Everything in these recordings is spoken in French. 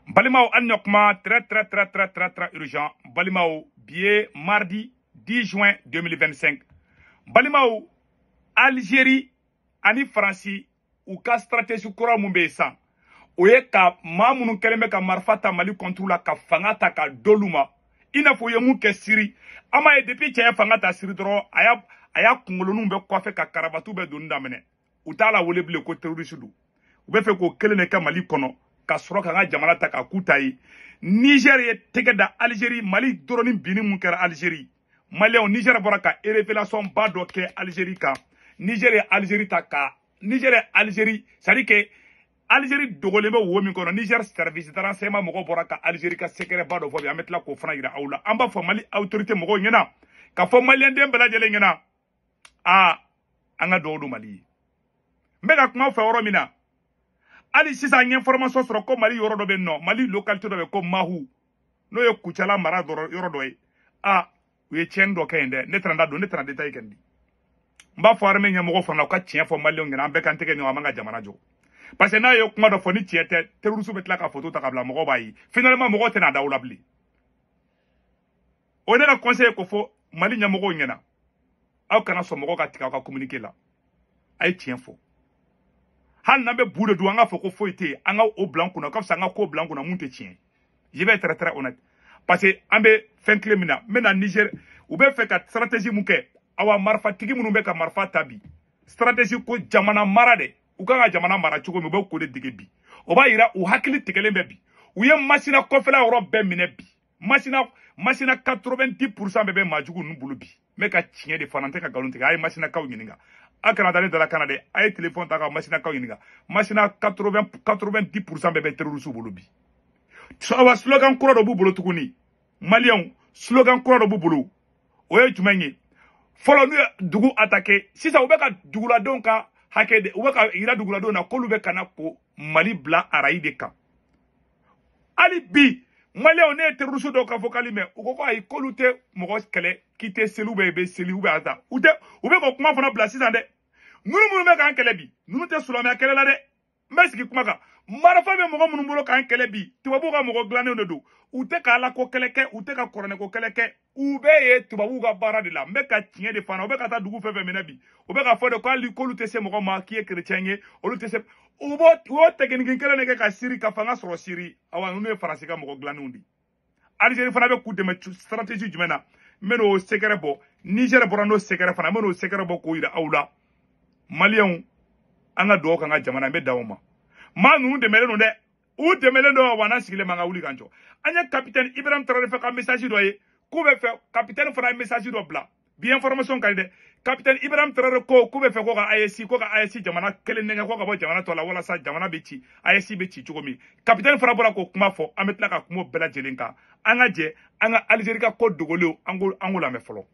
Balimao Anyokma, très urgent. Balimao, billet mardi 10 juin 2025. Balimao, Algérie, ani France, ou ka stratégie kura mumbe san. Oye ka mamunu keleme ka marfata mali contre la ka fangata ka doluma. Ina fo yemu ke siri. Ama e depuis che fangata siri dro aya kungolonu be kwafe ka karabatu be donda mene. Utala wole ble ko terroriste du. Ube fe ko kelene ka mali kono. Ka soro ka nga jamana ta ka kutayi Niger ye tege da Algérie Mali doronin bini mun kɛra Algérie Malien Niger bɔra ka révélation ba dɔ kɛ Algérie kan Niger ye Algérie ta ka Niger ye Algérie c'est à dire que Algérie dogolen bɛ wo min kɔnɔ Niger service de renseignement mɔgɔ bɔra ka Algérie ka secret ba dɔ fɔ bi an bɛ tila k'o fana yira aw la an b'a fɔ Mali autorité mɔgɔw ɲɛna ka fɔ malien den bɛɛ lajɛlen ɲɛna an ka dugawu don Mali ye n bɛ ka kuma fɛ yɔrɔ min na Ali sisan information sɔrɔ ko Mali yɔrɔ dɔ bɛ nɔ Mali localité dɔ bɛ ko Mahu n'o ye Kucala mara yɔrɔ dɔ ye u ye tiɲɛni dɔ kɛ yen dɛ ne tɛna da don ne tɛna détail kɛ nin n b'a fɔ armée ɲɛmɔgɔ fana u ka tiɲɛ fɔ maliyɛnw ɲɛna an bɛɛ k'an tɛgɛ ɲɔgɔn an man ka jamana jɔ parce que n'a ye kuma dɔ fɔ ni tiɲɛ tɛ terroriste bɛ tila ka photo ta ka bila mɔgɔw b'a ye finalement mɔgɔw tɛna da o la bilen o ne ka conseil ko fɔ Mali ɲɛmɔgɔw ɲɛna aw kana sɔn mɔgɔw ka tigɛ aw ka communiqué la a ye tiɲɛ fɔ hali n'an bɛ bu de dun an k'a fɔ ko foyi tɛ yen an ka o bila an kunna o ka fisa an ka ko bila an kunna mun tɛ tiɲɛ je vais être très honnête parce que an bɛ fɛn tile min na n bɛ na Niger u bɛ fɛ ka stratégie mun kɛ awa marifatigi minnu bɛ ka marifa ta bi stratégie ko jamana mara dɛ u kan ka jamana mara cogo min u bɛ k'o de dege bi o b'a yira u hakili tigɛlen bɛ bi u ye masina kɔfɛla yɔrɔ bɛɛ minɛ bi masina 90% bɛɛ bɛ maajugu ninnu bolo bi n bɛ ka tiɲɛ de fana n tɛ ka nkalon tigɛ a ye masinakaw ɲininka a kana dalen dala kana dɛ a ye téléphone ta ka masinakaw ɲininka masina 90% bɛɛ bɛ terroriste bolo bi awa slogan kura dɔ b'u bolo tuguni maliyɛnw slogan kura dɔ b'u bolo o ye jumɛn ye fɔlɔ n'u ye dugu attaqué sisan u bɛ ka duguladenw ka hakɛ de u bɛ ka yira duguladenw na k'olu bɛ kana ko Mali bila arayi de kan hali bi maliyɛnw ne ye terroriste dɔw ka fɔ k'ali mɛn u ko ko ayi k'olu tɛ mɔgɔ kɛlɛ k'i tɛ seli u bɛ seli u bɛ ata u bɛ ka kuma fana bila sisan dɛ ninnu minnu bɛ k'an kɛlɛ bi ninnu tɛ silamɛya kɛlɛ la dɛ n bɛ sigi kuma kan marifa bɛ mɔgɔ minnu bolo k'an kɛlɛ bi tubabuw ka mɔgɔ dilannenw de don u tɛ ka Ala ko kɛlɛ kɛ u tɛ ka kuranɛ ko kɛlɛ kɛ u bɛɛ ye tubabuw ka baara de la n bɛ ka tiɲɛ de fana u bɛ ka taa dugu fɛn fɛn minɛ bi u bɛ ka fɔ de ko hali k'olu tɛ se mɔgɔ ma k'i ye chrétien ye olu tɛ se u b'o technique kelen de kɛ ka Syrie ka fanga sɔrɔ Syrie awa ninnu ye Faransi ka mɔgɔ dilannenw de Algérie fana bɛ k'u dɛmɛ stratégie jumɛn na n bɛ n'o secret bɔ Niger bɔra n'o secret fana n bɛ n'o secret bɔ k'o yira aw la maliyɛnw an ka dugawu k'an ka jamana n bɛ da o ma maa ninnu dɛmɛlen don dɛ u dɛmɛlen don wa n'an sigilen man ka wuli k'an jɔ an ye capitaine Ibrahim Traoré fɛ ka message dɔ ye k'u bɛ fɛ capitaine fana ye message dɔ bila bi information ka di dɛ capitaine Ibrahim Traoré ko k'u bɛ fɛ ko ka AES jamana kelen nɛgɛ ko ka bɔ jamana tɔ la walasa jamana bɛ ci AES bɛ ci cogo min capitaine fana bɔra k'o kuma fɔ an bɛ tila ka kuma o bɛɛ lajɛlen kan an ka jɛ an ka Algérie ka ko dogolenw an k'o lamɛn fɔlɔ.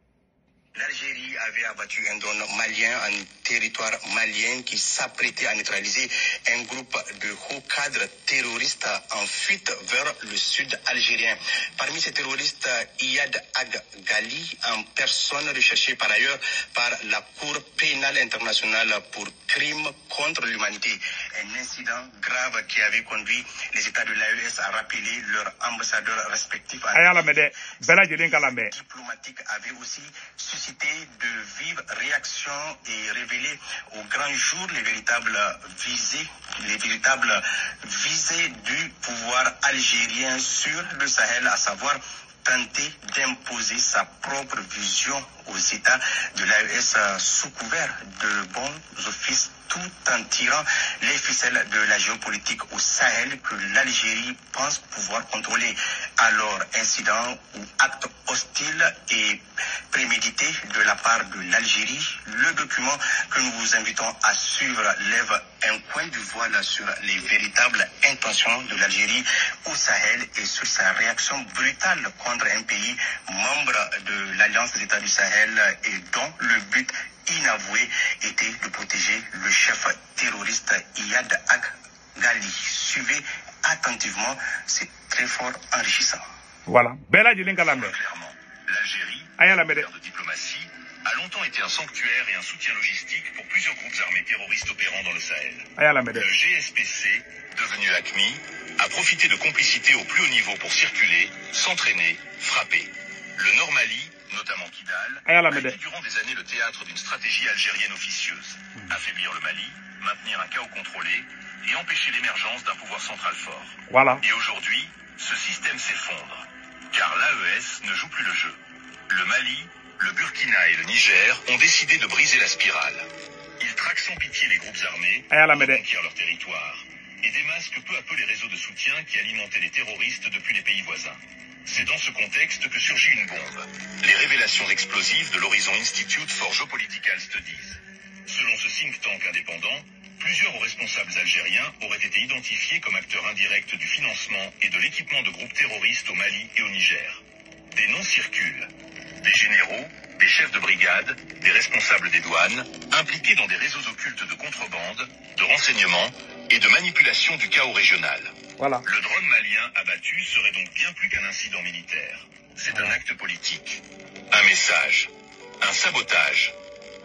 L'Algérie avait abattu un drone malien en territoire malien qui s'apprêtait à neutraliser un groupe de hauts cadres terroristes en fuite vers le sud algérien. Parmi ces terroristes, Iyad Ag Ghali, en personne recherchée par ailleurs par la Cour pénale internationale pour crimes contre l'humanité. Un incident grave qui avait conduit les États de l'AES à rappeler leurs ambassadeurs respectifs. Diplomatique avait aussi suscité de vives réactions et révélé au grand jour les véritables visées du pouvoir algérien sur le Sahel, à savoir tenter d'imposer sa propre vision aux États de l'AES sous couvert de bons offices, tout en tirant les ficelles de la géopolitique au Sahel que l'Algérie pense pouvoir contrôler. Alors, incident ou acte hostile et prémédité de la part de l'Algérie, le document que nous vous invitons à suivre lève un coin du voile sur les véritables intentions de l'Algérie au Sahel et sur sa réaction brutale contre un pays membre de l'Alliance des États du Sahel et dont le but inavoué était de protéger le chef terroriste Iyad Ag Ghali. Suivez attentivement, c'est très fort enrichissant. Voilà. Clairement, l'Algérie, en terre de diplomatie, a longtemps été un sanctuaire et un soutien logistique pour plusieurs groupes armés terroristes opérant dans le Sahel. Le GSPC, devenu AQMI, a profité de complicité au plus haut niveau pour circuler, s'entraîner, frapper. Le Nord Mali, notamment Kidal, a été durant des années le théâtre d'une stratégie algérienne officieuse. Affaiblir le Mali, maintenir un chaos contrôlé et empêcher l'émergence d'un pouvoir central fort. Voilà. Et aujourd'hui, ce système s'effondre, car l'AES ne joue plus le jeu. Le Mali, le Burkina et le Niger ont décidé de briser la spirale. Ils traquent sans pitié les groupes armés, conquièrent leur territoire, et démasquent peu à peu les réseaux de soutien qui alimentaient les terroristes depuis les pays voisins. C'est dans ce contexte que surgit une bombe. Les révélations explosives de l'Horizon Institute for Geopolitical Studies. Selon ce think tank indépendant, plusieurs responsables algériens auraient été identifiés comme acteurs indirects du financement et de l'équipement de groupes terroristes au Mali et au Niger. Des noms circulent. Des généraux, des chefs de brigade, des responsables des douanes, impliqués dans des réseaux occultes de contrebande, de renseignement et de manipulation du chaos régional. Voilà. Le drone malien abattu serait donc bien plus qu'un incident militaire. C'est un acte politique. Un message. Un sabotage.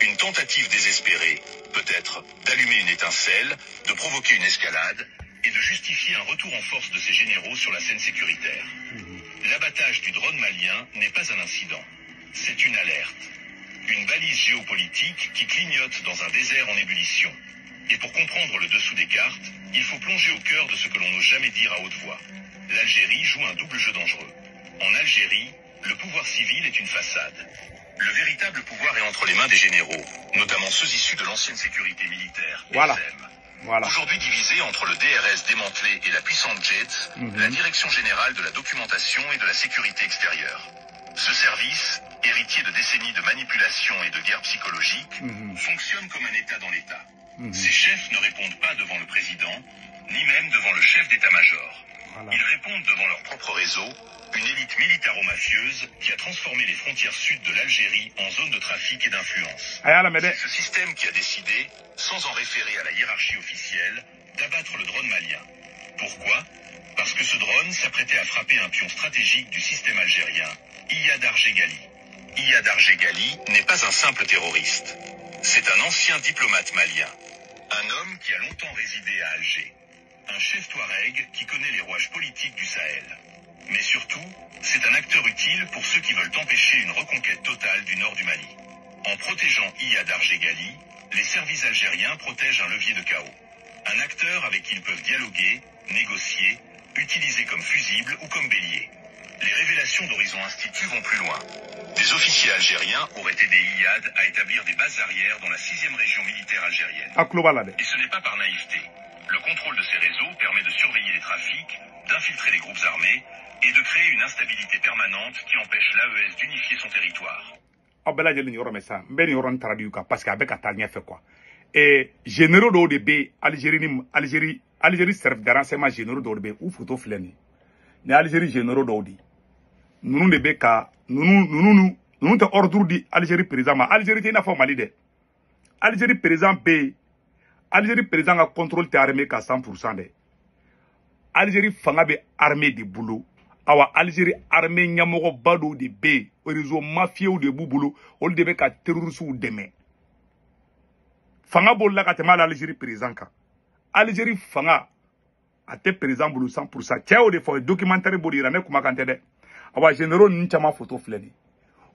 Une tentative désespérée, peut-être, d'allumer une étincelle, de provoquer une escalade et de justifier un retour en force de ses généraux sur la scène sécuritaire. L'abattage du drone malien n'est pas un incident. C'est une alerte. Une balise géopolitique qui clignote dans un désert en ébullition. Et pour comprendre le dessous des cartes, il faut plonger au cœur de ce que l'on n'ose jamais dire à haute voix. L'Algérie joue un double jeu dangereux. En Algérie, le pouvoir civil est une façade. Le véritable pouvoir est entre les mains des généraux, notamment ceux issus de l'ancienne sécurité militaire, voilà. Voilà. Aujourd'hui divisé entre le DRS démantelé et la puissante JET, la Direction Générale de la Documentation et de la Sécurité Extérieure. Ce service, héritier de décennies de manipulation et de guerre psychologique, fonctionne comme un État dans l'État. Ses chefs ne répondent pas devant le président, ni même devant le chef d'état-major. Voilà. Ils répondent devant leur propre réseau, une élite militaro-mafieuse qui a transformé les frontières sud de l'Algérie en zone de trafic et d'influence. C'est ce système qui a décidé, sans en référer à la hiérarchie officielle, d'abattre le drone malien. Pourquoi? Parce que ce drone s'apprêtait à frapper un pion stratégique du système algérien, Iyad Arjeghali. Iyad Arjeghali n'est pas un simple terroriste. C'est un ancien diplomate malien. Un homme qui a longtemps résidé à Alger. Un chef touareg qui connaît les rouages politiques du Sahel. Mais surtout, c'est un acteur utile pour ceux qui veulent empêcher une reconquête totale du nord du Mali. En protégeant Iyad Arjeghali, les services algériens protègent un levier de chaos. Un acteur avec qui ils peuvent dialoguer, négocier, utiliser comme fusible ou comme bélier. Les révélations d'Horizon Institut vont plus loin. Des officiers algériens auraient aidé Iyad à établir des bases arrières dans la 6e région militaire algérienne. Et ce n'est pas par naïveté. Le contrôle de ces réseaux permet de surveiller les trafics, d'infiltrer les groupes armés et de créer une instabilité permanente qui empêche l'AES d'unifier son territoire. Parce qu'avec Atania fait quoi? Et généraux de B, Algérie serve de renseignement généraux de B, ou photo fleni. Mais Algérie généraux d'Audi. Nous ne beka, nous te ordre di Algérie président, Algérie n'a pas Mali de. Algérie président B, Algérie président a contrôle tes armées qu'à 100% de. Algérie fanga be armée de boulot. Awa Algérie armée nyamogo bado de B, réseau mafieux de boulot, on debe ka terroristes ou deme. Fanga bolla ka tema l'Algérie président ka. Algérie fanga a te président boulot 100%. Tiens, des fois, documentaire boulot irane kuma kante de. Awa généraux n'inchama photo fleni.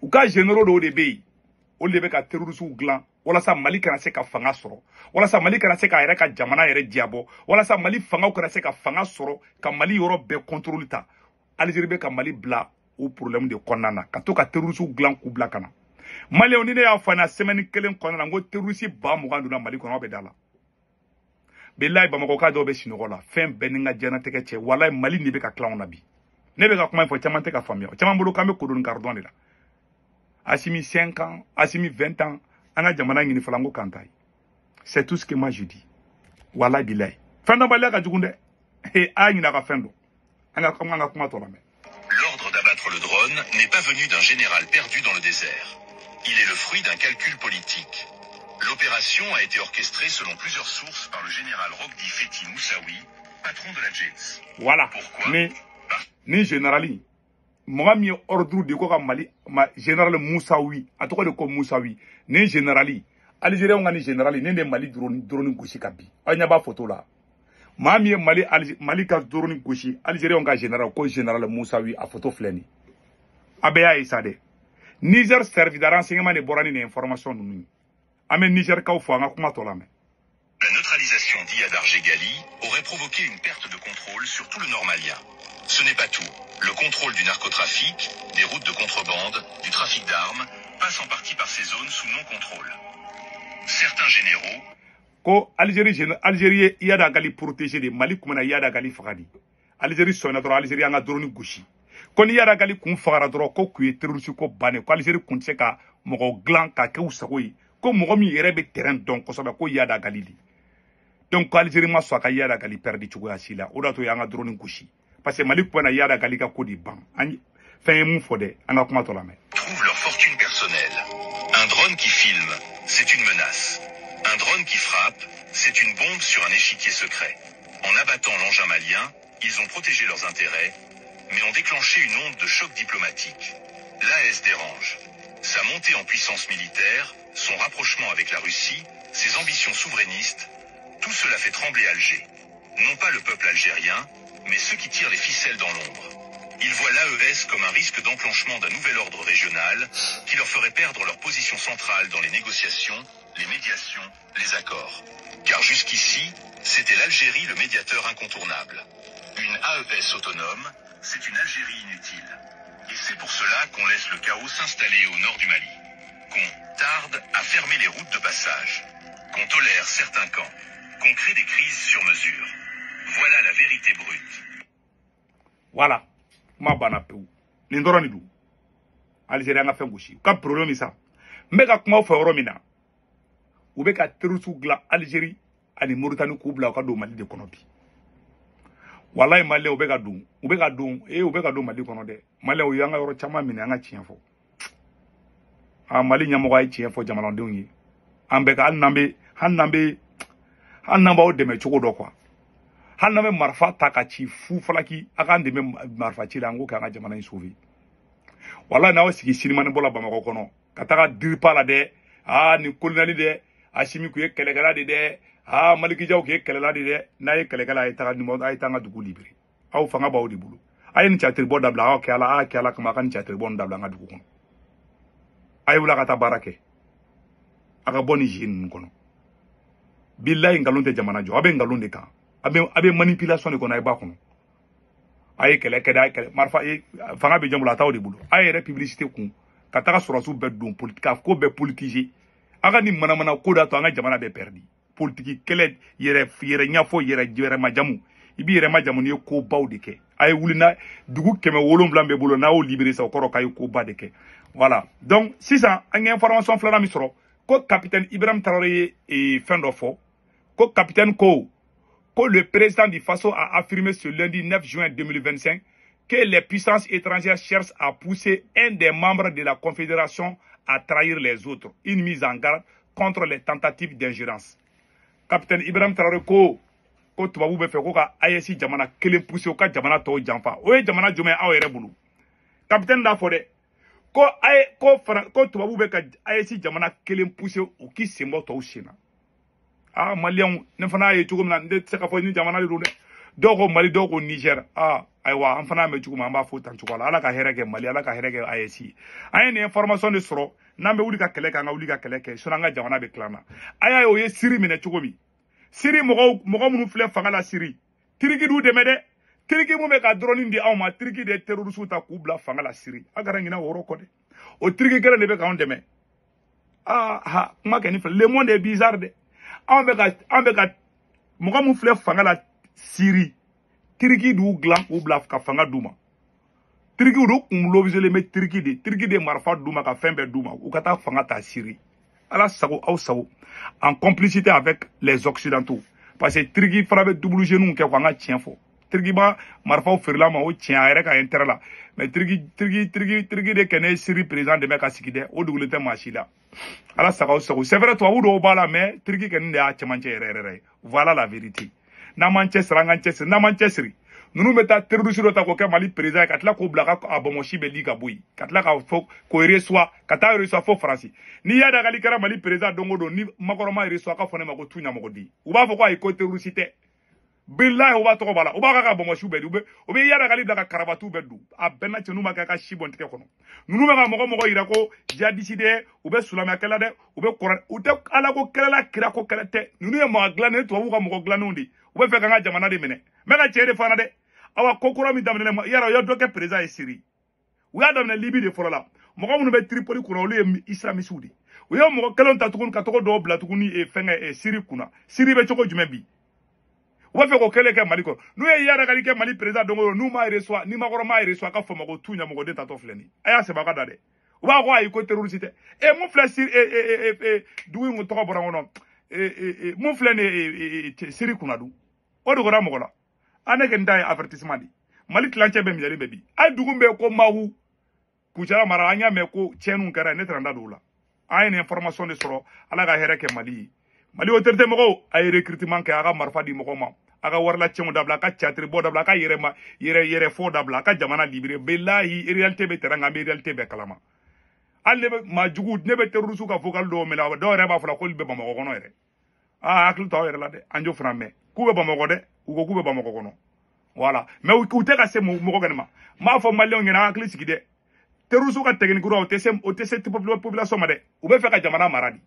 Ou ka généraux de B, on debe ka terroristes ou glan. Wala sa Mali kana se ka fanga soro. Wala sa Mali kana se ka yere ka jamana yere diabo. Wala sa Mali fanga kana se ka fanga soro. Ka Mali yoro be contrôle ta. Algérie be ka Mali bla au problème de konana. Ka to ka terroristes ou glan ku bla kana. Mali on ne ya fana semaine kelen konana ngo terroristes ba mugandu na Mali kono be dala. Billahi ba mako ka do be sinogola. Fen beninga jana teke che. Wallahi Mali ni be ka clown nabi. Ne be ka kuma fo chama te ka famio. Chama bolo ka me kodon cardon la. Asimi 5 ans, Asimi 20 ans. C'est tout ce que moi je dis. Voilà bilay. L'ordre d'abattre le drone n'est pas venu d'un général perdu dans le désert. Il est le fruit d'un calcul politique. L'opération a été orchestrée selon plusieurs sources par le général Rogdi Fethi Moussaoui, patron de la JETS. Voilà. Pourquoi? Mais, ni générali, Mogami ordre de ko Mali général Moussaoui atoko de ko Moussaoui né générali Algérie on ngani générali né Mali drone goshi kabi anya ba photo là Mami Mali ka drone goshi Algérie on ga général ko général Moussaoui a photo fleni abeya isade Niger servi de renseignement de borani ni information nous amé Niger ka fo nga kuma to la mais la neutralisation d'Iyad Arjeghali aurait provoqué une perte de contrôle sur tout le nord malien. Ce n'est pas tout. Le contrôle du narcotrafic, des routes de contrebande, du trafic d'armes, passe en partie par ces zones sous non-contrôle. Certains généraux... Ko Algérie Iyad Gali protégé de Mali kumana Iyad Gali fagadi. Algérie sonna dro Algérie anga drone gushi. Kon Iyad Gali kun fagara dro ko kuye terroriste ko bane ko Algérie kun se ka mogo glan ka ke usagoyi. Ko mogo mi yere be terrain donc ko sabe ko Iyad Gali li. Donc Algérie ma so ka Iyad Gali perdi chugo asila. Oda to yanga drone gushi. Parce que Mali kumana Iyad Gali ka ko di ban. Ani fin mu fode anga kuma to la mais. Trouvent leur fortune personnelle. Un drone qui filme, c'est une menace. Un drone qui frappe, c'est une bombe sur un échiquier secret. En abattant l'engin malien, ils ont protégé leurs intérêts, mais ont déclenché une onde de choc diplomatique. L'AS dérange. Sa montée en puissance militaire, son rapprochement avec la Russie, ses ambitions souverainistes, tout cela fait trembler Alger. Non pas le peuple algérien, mais ceux qui tirent les ficelles dans l'ombre. Ils voient l'AES comme un risque d'enclenchement d'un nouvel ordre régional qui leur ferait perdre leur position centrale dans les négociations, les médiations, les accords. Car jusqu'ici, c'était l'Algérie le médiateur incontournable. Une AES autonome, c'est une Algérie inutile. Et c'est pour cela qu'on laisse le chaos s'installer au nord du Mali. Qu'on tarde à fermer les routes de passage. Qu'on tolère certains camps. Qu'on crée des crises sur mesure. Voilà la vérité brute. Voilà. Ma bana peu. L'indorani du. Algérie a fait gauchi. Quel problème ça? Mais quand on fait Romina, ou bien quand terroristes gla Algérie, ani Mauritanie koubla ka do Mali de konobi. Wallahi Mali ou bien quand Mali konode. Mali ou yanga yoro chama mine yanga chienfo. Ah Mali nyamo ga chienfo jamana ndongi. Ambeka hanambe o deme choko do kwa. Haname marfa takachi fu falaki aka ndeme marfa chilango ka jamana insovi. Wallahi na wasiki sinimane bola Bamako kono. Kataka dirpa la de ni kolonali de Assimi kuye kelekala de Maliki Jaw kuye kelela de na ye kelekala ay taga nimo ay tanga dugu libre. Aw fanga bawo di bulu. Ay ni chatri bo dabla aw kala kama kan chatri bon dabla nga dugu kono. Ay wula kata barake. Aka boni jin kono. Billahi ngalonte jamana jo abe ngalonde kan. Abe manipulation de kono ay ba kono. Ay kelekada marfa fanga be jamula taw di bulu. Ay re publicité kun kataka surasu be don politique ko be politique. Aga ni manamana ko da to anga jamana be perdi. Politique kele yere nyafo yere majamu. Ibi yere majamu ni ko baw de ke. Ay wulina dugu keme wolom blambe bolo na o libérer sa koro kay ko ba de ke. Voilà. Donc 600 anga information flora mi soro ko capitaine Ibrahim Traoré et fin d'offre. Ko capitaine ko le président du Faso a affirmé ce lundi 9 juin 2025 que les puissances étrangères cherchent à pousser un des membres de la Confédération à trahir les autres. Une mise en garde contre les tentatives d'ingérence. Capitaine Ibrahim Traoré ko tubabu be fe ko ka ayesi jamana kelen pousser ka jamana to janfa. Oye jamana jome awere bulu. Capitaine da fode ko tubabu be ka ayesi jamana kelen pousser o ki sembo to shina. Ah Malien ne fana ye chugo na de se ka fo ni jamana de dogo Mali dogo Niger aywa an fana me chugo ma ba fo tan chugo ala ka hereke Mali ala ka hereke ayesi ay ni information de soro na be wuli ka kele ka nga wuli ka kele ke sunanga jamana be klana aya yo ye siri mine chugo mi siri mogo munu fle fanga la siri tiriki du demede tiriki mu be ka drone ndi awma tiriki de terroriste ta ku bla fanga la siri agara ngina woro ko de o tiriki gele ne be ka on deme kuma ke ni fle le monde est bizarre de ambeka moga mu fle fanga la siri tiriki du glan ou bla ka fanga duma tiriki du kumlo visuele me tiriki de marfa duma ka fembe duma ou kata fanga ta siri ala sago au sago en complicité avec les occidentaux parce que tiriki frabe double genou ke fanga tienfo tiriki ba marfa o ferla ma o tien ayre ka intérêt la mais tiriki de kene siri président de meka sikide o dugulete machila ala sago sago c'est vrai toi ou do bala mais tiriki ken de a chemanche rere voilà la vérité na manchester nunu meta terroriste do ta ko ke Mali président ka tla ko blaka a bomoshi be liga boy ka tla ka fo ko reçoit ka ta reçoit fo France ni ya da gali kara Mali président dongo do ni makoro ma reçoit ka fone mako tunya mako di u ba fo ko ay ko terroriste billahi u ba to ko bala u ba ka bomoshi be u be ya da gali blaka karabatu be du a benna tenu ma ka shibon tike kono nunu be ga moko ira ko jadisi de u be sulama kala de u be Quran u te ala ko kala kira ko kala te nunu ye mo aglane to bu ka moko glanundi u be fe ka jamana de mene me ka chere fana de awa kokoro mi damne yara yo doke président e Syrie u ya damne Libye de forola moko munu be Tripoli kuna olu e islamiste udi u yo moko kelon tatukun ka toko do bla tukuni e fenge e Syrie kuna Syrie be choko jumebi u be fe ko kele ke Mali ko nu ye yara kali ke Mali président dongo nu ma reçoit ni makoro ma reçoit ka fo mako tunya moko de tato fleni aya se baka dade u ba ko ay ko terroriste e mu flesir duwi mu toko borango no mu flene Syrie kuna du o do gora moko la ane ke ndai avertissement di Mali tlanche be miyari bebi ay dugumbe ko mahu kujara mara anya me ko chenu ngara ne tranda dula ay ne information de soro ala ga here ke Mali autorité moko ay recrutement ke aga marfa di moko ma aga warla chemu dabla ka chatri bo dabla ka yere fo dabla ka jamana libéré billahi réalité be teranga be réalité be kalama alle be majugu ne be terrusu ka focal do mela do re ba fala ko be bamako kono ere aklu taw ere la de anjo framme ku be bamako de ugo ku be bamako kono voilà mais u te ka se moko ganima ma fo malion ngena akli sigide terrusu ka technique ro o te se population ma de u be fe ka jamana maradi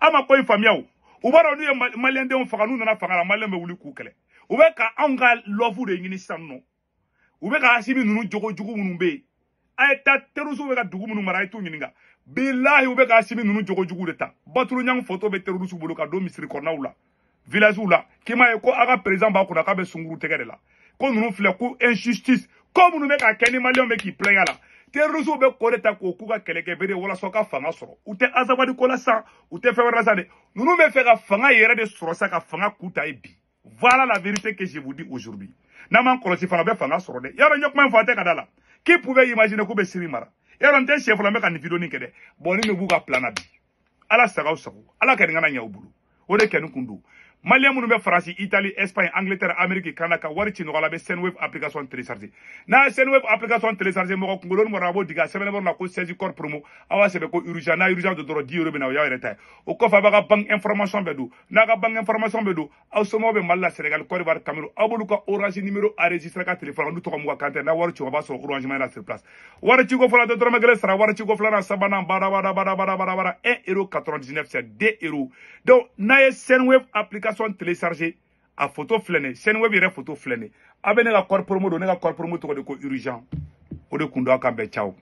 ama ko famia u baro nu ye malien de on faga nu na faga malien be wuli ku kele u be ka anga lofu de ngini sanno u be ka asimi nunu jogo jugu munu be ay ta terrusu be ka dugu munu mara itu nyininga billahi u be ka asimi nunu jogo jugu de ta batulu nyang photo be terrusu bulu ka do misri korna ula village ula kima e ko aga président ba ko na ka be sunguru tegere la ko nunu fle ko injustice ko munu be ka keni malien be ki playa la terrorisme be ko de ta ko ku ka keleke bere wala so ka fanga soro u te azabadi ko la sa u te fe wala sa de nunu be fe ka fanga yere de soro sa ka fanga kuta e bi voilà la vérité que je vous dis aujourd'hui na man kolosi fana be fanga soro de yaro nyok man fate kadala qui pouvait imaginer ko be Syrie mara yaro nte chef la me ka ni video ni kede boni me buga plana bi ala sagaw sago ala ka ngana nyaw bulu o de kenu kundu Malien munu be France, Italie, Espagne, Angleterre, Amérique, Canada, warichi no be Senwave application téléchargé. Na Senwave application téléchargé mo ko ngolon mo rabo diga semene mo na ko 16 corps promo awa sebe ko urgent na urgent de doro 10 euro bena ya reta. O ko fa ba bank information bedu. Na ga bank information bedu. Aw somo be malla Sénégal, Côte d'Ivoire, Cameroun. Abulu ko orange numéro enregistré ka téléphone ndu to ko mo kante na warichi ba so orange ma na sur place. Warichi go fola de doro magale sara warichi go fola na sabana bara 1,99 c'est 2 euros. Donc na Senwave application téléchargé à photo flâner Senwave yere photo flâner abene ga corps promo do ne ga corps promo to ko de ko urgent o de kundo akambe ciao.